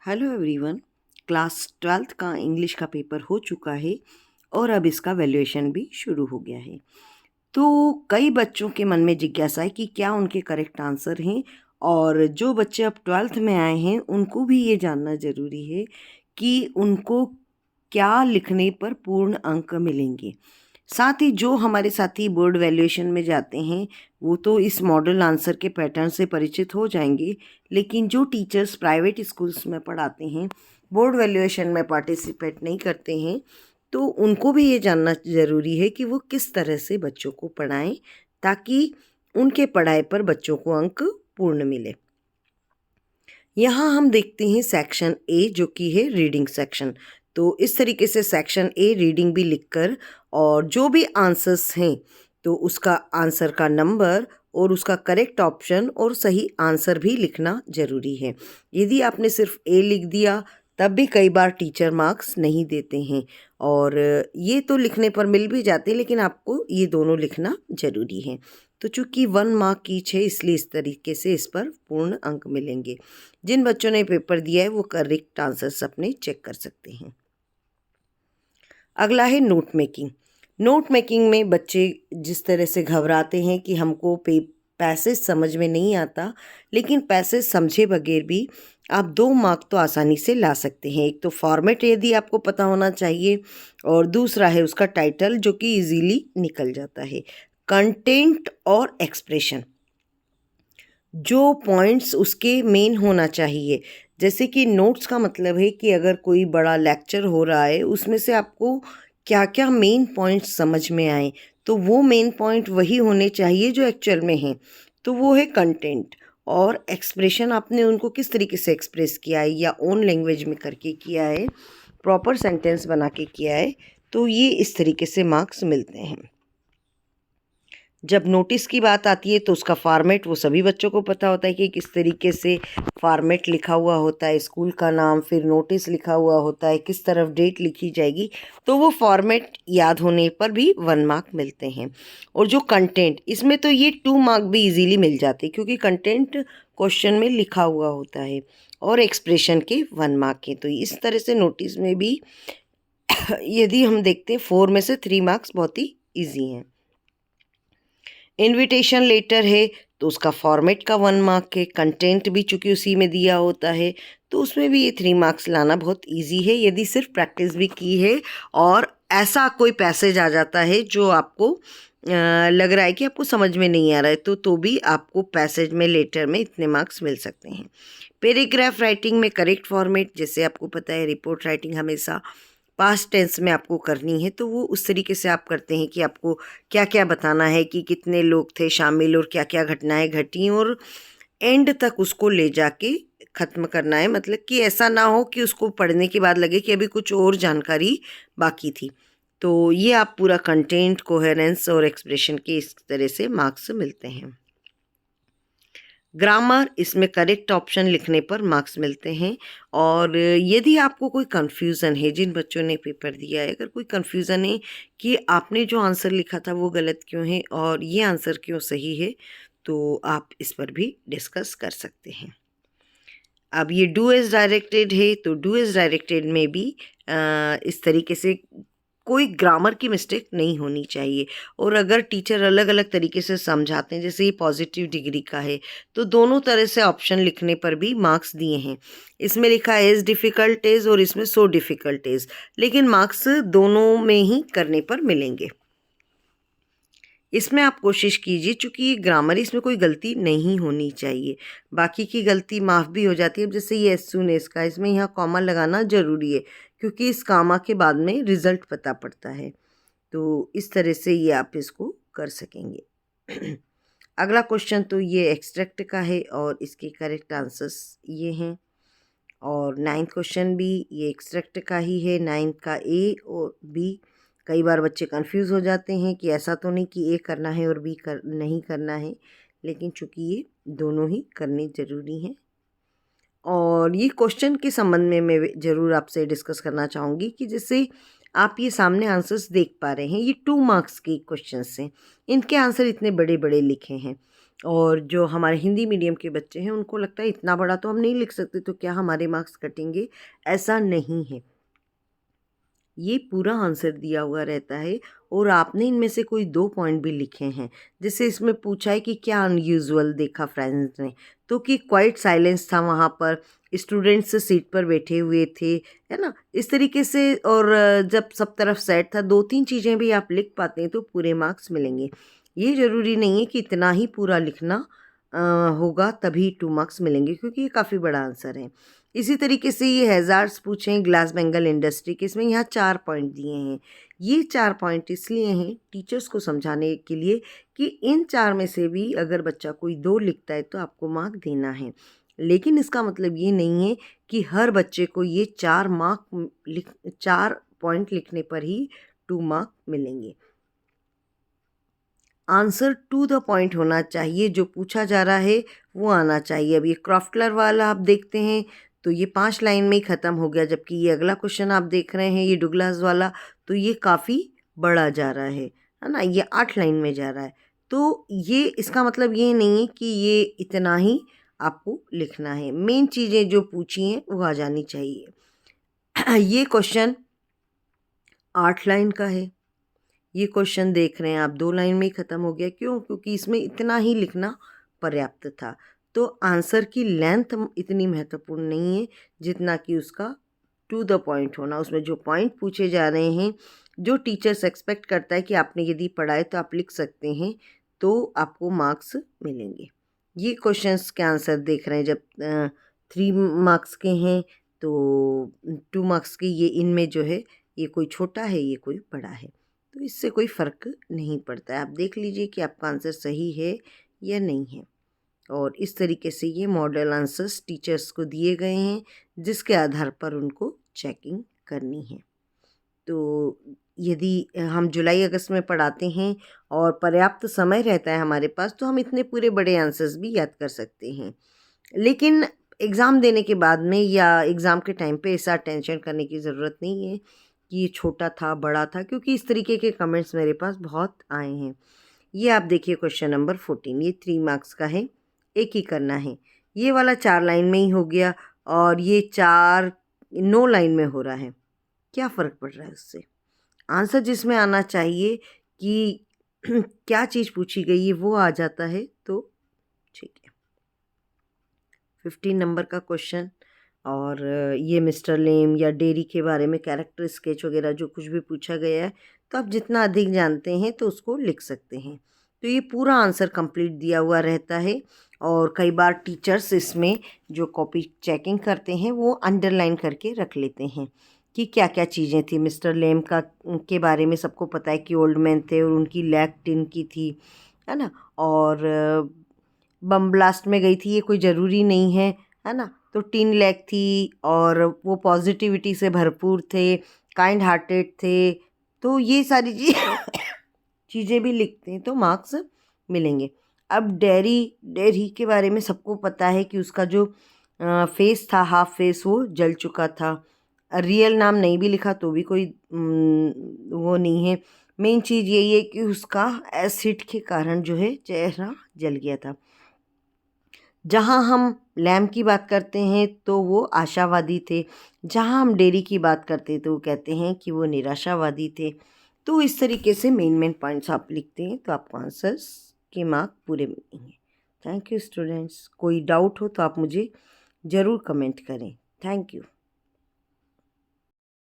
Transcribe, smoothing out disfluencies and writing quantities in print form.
Hello everyone. Class 12th का English का paper हो चुका है और अब इसका वैल्यूएशन भी शुरू हो गया है। तो कई बच्चों के मन में जिज्ञासा है कि क्या उनके करेक्ट आंसर हैं, और जो बच्चे अब 12th में आए हैं उनको भी ये जानना ज़रूरी है कि उनको क्या लिखने पर पूर्ण अंक मिलेंगे। साथ ही जो हमारे साथी बोर्ड वैल्यूएशन में जाते हैं वो तो इस मॉडल आंसर के पैटर्न से परिचित हो जाएंगे, लेकिन जो टीचर्स प्राइवेट स्कूल्स में पढ़ाते हैं, बोर्ड वैल्यूएशन में पार्टिसिपेट नहीं करते हैं, तो उनको भी ये जानना ज़रूरी है कि वो किस तरह से बच्चों को पढ़ाएं ताकि उनके पढ़ाई पर बच्चों को अंक पूर्ण मिले। यहाँ हम देखते हैं सेक्शन ए जो कि है रीडिंग सेक्शन। तो इस तरीके से सेक्शन ए रीडिंग भी लिखकर और जो भी आंसर्स हैं तो उसका आंसर का नंबर और उसका करेक्ट ऑप्शन और सही आंसर भी लिखना ज़रूरी है। यदि आपने सिर्फ ए लिख दिया तब भी कई बार टीचर मार्क्स नहीं देते हैं, और ये तो लिखने पर मिल भी जाते हैं, लेकिन आपको ये दोनों लिखना ज़रूरी है। तो चूँकि 1 मार्क ईच है इसलिए इस तरीके से इस पर पूर्ण अंक मिलेंगे। जिन बच्चों ने पेपर दिया है वो करेक्ट आंसर्स अपने चेक कर सकते हैं। अगला है नोट मेकिंग। नोट मेकिंग में बच्चे जिस तरह से घबराते हैं कि हमको पैसेज समझ में नहीं आता, लेकिन पैसेज समझे बगैर भी आप 2 मार्क तो आसानी से ला सकते हैं। एक तो फॉर्मेट यदि आपको पता होना चाहिए, और दूसरा है उसका टाइटल जो कि इजीली निकल जाता है। कंटेंट और एक्सप्रेशन, जो पॉइंट्स उसके मेन होना चाहिए। जैसे कि नोट्स का मतलब है कि अगर कोई बड़ा लेक्चर हो रहा है उसमें से आपको क्या क्या मेन पॉइंट्स समझ में आए, तो वो मेन पॉइंट वही होने चाहिए जो एक्चुअल में हैं। तो वो है कंटेंट। और एक्सप्रेशन, आपने उनको किस तरीके से एक्सप्रेस किया है, या ओन लैंग्वेज में करके किया है, प्रॉपर सेंटेंस बना के किया है, तो ये इस तरीके से मार्क्स मिलते हैं। जब नोटिस की बात आती है तो उसका फॉर्मेट वो सभी बच्चों को पता होता है कि किस तरीके से फॉर्मेट लिखा हुआ होता है, स्कूल का नाम, फिर नोटिस लिखा हुआ होता है, किस तरफ डेट लिखी जाएगी, तो वो फॉर्मेट याद होने पर भी 1 मार्क मिलते हैं। और जो कंटेंट, इसमें तो ये 2 मार्क भी इजीली मिल जाते हैं क्योंकि कंटेंट क्वेश्चन में लिखा हुआ होता है, और एक्सप्रेशन के 1 मार्क के। तो इस तरह से नोटिस में भी यदि हम देखते हैं 4 में से 3 मार्क्स बहुत ही ईजी हैं। इनविटेशन लेटर है तो उसका फॉर्मेट का 1 मार्क है, कंटेंट भी चूँकि उसी में दिया होता है तो उसमें भी ये 3 मार्क्स लाना बहुत इजी है यदि सिर्फ प्रैक्टिस भी की है, और ऐसा कोई पैसेज आ जाता है जो आपको लग रहा है कि आपको समझ में नहीं आ रहा है, तो भी आपको पैसेज में, लेटर में इतने मार्क्स मिल सकते हैं। पैराग्राफ राइटिंग में करेक्ट फॉर्मेट, जैसे आपको पता है रिपोर्ट राइटिंग हमेशा पास्ट टेंस में आपको करनी है, तो वो उस तरीके से आप करते हैं कि आपको क्या क्या बताना है कि कितने लोग थे शामिल और क्या क्या घटनाएं घटी, और एंड तक उसको ले जाके ख़त्म करना है। मतलब कि ऐसा ना हो कि उसको पढ़ने के बाद लगे कि अभी कुछ और जानकारी बाकी थी। तो ये आप पूरा कंटेंट, कोहेरेंस और एक्सप्रेशन के इस तरह से मार्क्स मिलते हैं। ग्रामर, इसमें करेक्ट ऑप्शन लिखने पर मार्क्स मिलते हैं। और यदि आपको कोई कन्फ्यूज़न है, जिन बच्चों ने पेपर दिया है, अगर कोई कन्फ्यूज़न है कि आपने जो आंसर लिखा था वो गलत क्यों है और ये आंसर क्यों सही है, तो आप इस पर भी डिस्कस कर सकते हैं। अब ये डू एज डायरेक्टेड है, तो डू एज डायरेक्टेड में भी इस तरीके से कोई ग्रामर की मिस्टेक नहीं होनी चाहिए। और अगर टीचर अलग अलग तरीके से समझाते हैं, जैसे ये पॉजिटिव डिग्री का है, तो दोनों तरह से ऑप्शन लिखने पर भी मार्क्स दिए हैं। इसमें लिखा है एज डिफ़िकल्ट एज और इसमें सो डिफ़िकल्ट एज, लेकिन मार्क्स दोनों में ही करने पर मिलेंगे। इसमें आप कोशिश कीजिए, चूँकि ये ग्रामर, इसमें कोई गलती नहीं होनी चाहिए, बाकी की गलती माफ़ भी हो जाती है। अब जैसे ये एस सून एस का, इसमें यहाँ कॉमा लगाना ज़रूरी है क्योंकि इस कॉमा के बाद में रिज़ल्ट पता पड़ता है। तो इस तरह से ये आप इसको कर सकेंगे। अगला क्वेश्चन तो ये एक्सट्रैक्ट का है और इसके करेक्ट आंसर्स ये हैं। और 9th क्वेश्चन भी ये एक्सट्रैक्ट का ही है, 9th का ए और बी। कई बार बच्चे कंफ्यूज हो जाते हैं कि ऐसा तो नहीं कि ए करना है और बी नहीं करना है, लेकिन चूंकि ये दोनों ही करने ज़रूरी हैं। और ये क्वेश्चन के संबंध में मैं ज़रूर आपसे डिस्कस करना चाहूँगी कि जैसे आप ये सामने आंसर्स देख पा रहे हैं, ये 2 मार्क्स के क्वेश्चंस हैं, इनके आंसर इतने बड़े बड़े लिखे हैं, और जो हमारे हिंदी मीडियम के बच्चे हैं उनको लगता है इतना बड़ा तो हम नहीं लिख सकते, तो क्या हमारे मार्क्स कटेंगे? ऐसा नहीं है, ये पूरा आंसर दिया हुआ रहता है और आपने इनमें से कोई 2 पॉइंट भी लिखे हैं। जैसे इसमें पूछा है कि क्या अनयूजुअल देखा फ्रेंड्स ने, तो कि क्वाइट साइलेंस था वहाँ पर, स्टूडेंट्स सीट पर बैठे हुए थे, है ना, इस तरीके से। और जब सब तरफ सेट था, 2-3 चीज़ें भी आप लिख पाते हैं तो पूरे मार्क्स मिलेंगे। ये ज़रूरी नहीं है कि इतना ही पूरा लिखना होगा तभी 2 मार्क्स मिलेंगे, क्योंकि ये काफ़ी बड़ा आंसर है। इसी तरीके से ये हैज़ार्ड्स पूछे हैं ग्लास बेंगल इंडस्ट्री के, इसमें यहाँ 4 पॉइंट दिए हैं। ये 4 पॉइंट इसलिए हैं टीचर्स को समझाने के लिए कि इन 4 में से भी अगर बच्चा कोई 2 लिखता है तो आपको मार्क देना है। लेकिन इसका मतलब ये नहीं है कि हर बच्चे को ये 4 पॉइंट लिखने पर ही 2 मार्क मिलेंगे। आंसर टू द पॉइंट होना चाहिए, जो पूछा जा रहा है वो आना चाहिए। अब ये क्रॉफ्टलर वाला आप देखते हैं तो ये 5 लाइन में ही ख़त्म हो गया, जबकि ये अगला क्वेश्चन आप देख रहे हैं ये डुगलास वाला, तो ये काफ़ी बड़ा जा रहा है ना, ये 8 लाइन में जा रहा है। तो ये इसका मतलब ये नहीं है कि ये इतना ही आपको लिखना है, मेन चीज़ें जो पूछी हैं वो आ जानी चाहिए। ये क्वेश्चन 8 लाइन का है, ये क्वेश्चन देख रहे हैं आप 2 लाइन में ही ख़त्म हो गया। क्यों? क्योंकि इसमें इतना ही लिखना पर्याप्त था। तो आंसर की लेंथ इतनी महत्वपूर्ण नहीं है जितना कि उसका टू द पॉइंट होना। उसमें जो पॉइंट पूछे जा रहे हैं, जो टीचर्स एक्सपेक्ट करता है कि आपने यदि पढ़ा है तो आप लिख सकते हैं, तो आपको मार्क्स मिलेंगे। ये क्वेश्चंस के आंसर देख रहे हैं, जब 3 मार्क्स के हैं तो 2 मार्क्स के, ये इनमें जो है ये कोई छोटा है ये कोई बड़ा है, तो इससे कोई फ़र्क नहीं पड़ता है। आप देख लीजिए कि आपका आंसर सही है या नहीं है। और इस तरीके से ये मॉडल आंसर्स टीचर्स को दिए गए हैं, जिसके आधार पर उनको चेकिंग करनी है। तो यदि हम जुलाई अगस्त में पढ़ाते हैं और पर्याप्त समय रहता है हमारे पास, तो हम इतने पूरे बड़े आंसर्स भी याद कर सकते हैं। लेकिन एग्ज़ाम देने के बाद में या एग्ज़ाम के टाइम पे ऐसा टेंशन करने की ज़रूरत नहीं है कि ये छोटा था, बड़ा था, क्योंकि इस तरीके के कमेंट्स मेरे पास बहुत आए हैं। ये आप देखिए क्वेश्चन नंबर 14, ये 3 मार्क्स का है, एक ही करना है। ये वाला 4 लाइन में ही हो गया और ये 9 लाइन में हो रहा है। क्या फ़र्क पड़ रहा है उससे? आंसर जिसमें आना चाहिए कि क्या चीज़ पूछी गई है वो आ जाता है तो ठीक है। 15 नंबर का क्वेश्चन, और ये मिस्टर लेम या डेयरी के बारे में कैरेक्टर स्केच वगैरह जो कुछ भी पूछा गया है, तो आप जितना अधिक जानते हैं तो उसको लिख सकते हैं। तो ये पूरा आंसर कंप्लीट दिया हुआ रहता है, और कई बार टीचर्स इसमें जो कॉपी चेकिंग करते हैं वो अंडरलाइन करके रख लेते हैं कि क्या क्या चीज़ें थी। मिस्टर लेम का के बारे में सबको पता है कि ओल्ड मैन थे और उनकी लैग टिन की थी, है ना, और बम ब्लास्ट में गई थी ये कोई ज़रूरी नहीं है ना, तो टिन लैग थी और वो पॉजिटिविटी से भरपूर थे, काइंड हार्टेड थे, तो ये सारी चीज़ें भी लिखते हैं तो मार्क्स मिलेंगे। अब डेयरी के बारे में सबको पता है कि उसका जो फेस था, हाफ फेस, वो जल चुका था। रियल नाम नहीं भी लिखा तो भी कोई वो नहीं है। मेन चीज़ यही है कि उसका एसिड के कारण जो है चेहरा जल गया था। जहाँ हम लैम्प की बात करते हैं तो वो आशावादी थे, जहाँ हम डेयरी की बात करते हैं तो वो कहते हैं कि वो निराशावादी थे। तो इस तरीके से मेन पॉइंट्स आप लिखते हैं तो आपको आंसर्स के मार्क पूरे मिलेंगे। Thank you students. कोई डाउट हो तो आप मुझे ज़रूर कमेंट करें। Thank you.